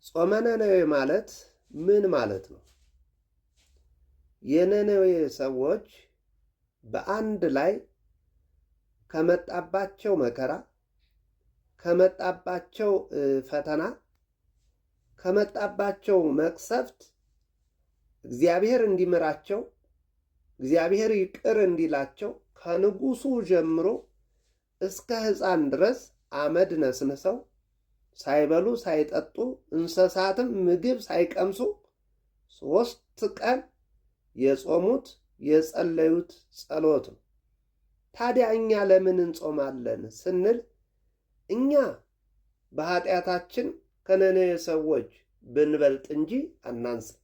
ጾመ ነነዌ ማለት ምን ማለት ነው? የነነዌ ሰዎች በአንድ ላይ ከመጣባቸው መከራ፣ ከመጣባቸው ፈተና፣ ከመጣባቸው መቅሰፍት እግዚአብሔር እንዲምራቸው፣ እግዚአብሔር ይቅር እንዲላቸው ከንጉሱ ጀምሮ እስከ ሕፃን ድረስ አመድ ነስንሰው ሳይበሉ ሳይጠጡ እንስሳትም ምግብ ሳይቀምሱ 3 ቀን የጾሙት የጸለዩት ጸሎት ነው። ታዲያ እኛ ለምን እንጾማለን ስንል እኛ በኃጢአታችን ከነነዌ ሰዎች ብንበልጥ እንጂ አናንስም።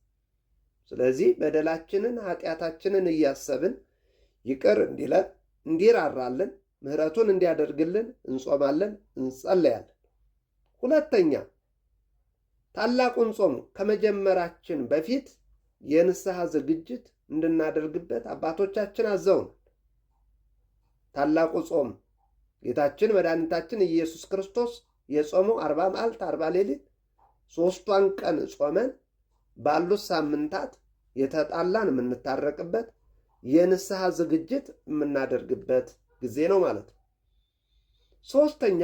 ስለዚህ በደላችንን ኃጢአታችንን እያሰብን ይቅር እንዲለን እንዲራራልን ምሕረቱን እንዲያደርግልን እንጾማለን፣ እንጸለያለን። ሁለተኛ ታላቁን ጾም ከመጀመራችን በፊት የንስሐ ዝግጅት እንድናደርግበት አባቶቻችን አዘውናል። ታላቁ ጾም ጌታችን መድኃኒታችን ኢየሱስ ክርስቶስ የጾመው 40 መዓልት 40 ሌሊት 3ቷን ቀን ጾመን ባሉት ሳምንታት የተጣላን የምንታረቅበት የንስሐ ዝግጅት የምናደርግበት ጊዜ ነው ማለት ነው። ሶስተኛ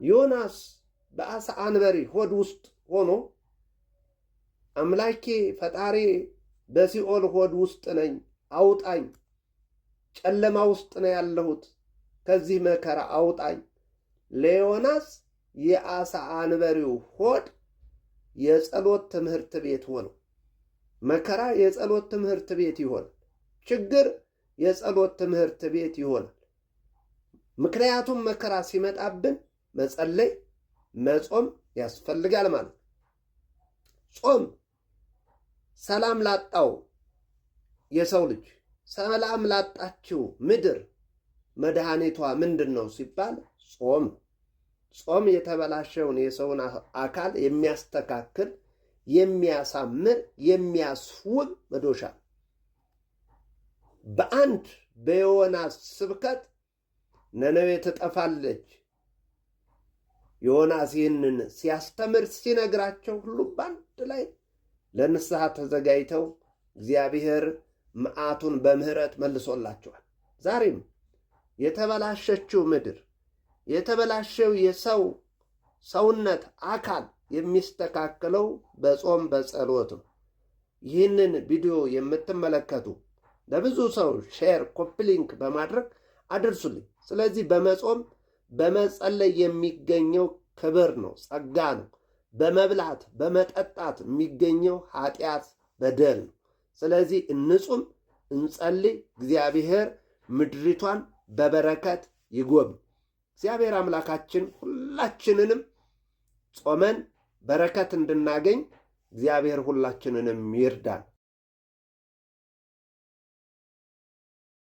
ዮናስ በአሳ አንበሪ ሆድ ውስጥ ሆኖ አምላኬ ፈጣሪ በሲኦል ሆድ ውስጥ ነኝ፣ አውጣኝ፣ ጨለማ ውስጥ ነው ያለሁት፣ ከዚህ መከራ አውጣኝ። ለዮናስ የአሳ አንበሪው ሆድ የጸሎት ትምህርት ቤት ሆነው። መከራ የጸሎት ትምህርት ቤት ይሆናል። ችግር የጸሎት ትምህርት ቤት ይሆናል። ምክንያቱም መከራ ሲመጣብን መጸለይ መጾም ያስፈልጋል ማለት ነው። ጾም ሰላም ላጣው የሰው ልጅ፣ ሰላም ላጣችው ምድር መድኃኒቷ ምንድን ነው ሲባል ጾም። ጾም የተበላሸውን የሰውን አካል የሚያስተካክል፣ የሚያሳምር፣ የሚያስውብ መዶሻ። በአንድ በዮናስ ስብከት ነነዌ ትጠፋለች። ዮናስ ይህንን ሲያስተምር ሲነግራቸው ሁሉም በአንድ ላይ ለንስሐ ተዘጋጅተው እግዚአብሔር መዓቱን በምህረት መልሶላቸዋል። ዛሬም የተበላሸችው ምድር፣ የተበላሸው የሰው ሰውነት አካል የሚስተካከለው በጾም በጸሎት ነው። ይህንን ቪዲዮ የምትመለከቱ ለብዙ ሰው ሼር፣ ኮፕሊንክ በማድረግ አድርሱልኝ። ስለዚህ በመጾም በመጸለይ የሚገኘው ክብር ነው፣ ጸጋ ነው። በመብላት በመጠጣት የሚገኘው ኃጢአት በደል ነው። ስለዚህ እንጹም፣ እንጸልይ። እግዚአብሔር ምድሪቷን በበረከት ይጎብኝ። እግዚአብሔር አምላካችን ሁላችንንም ጾመን በረከት እንድናገኝ እግዚአብሔር ሁላችንንም ይርዳን።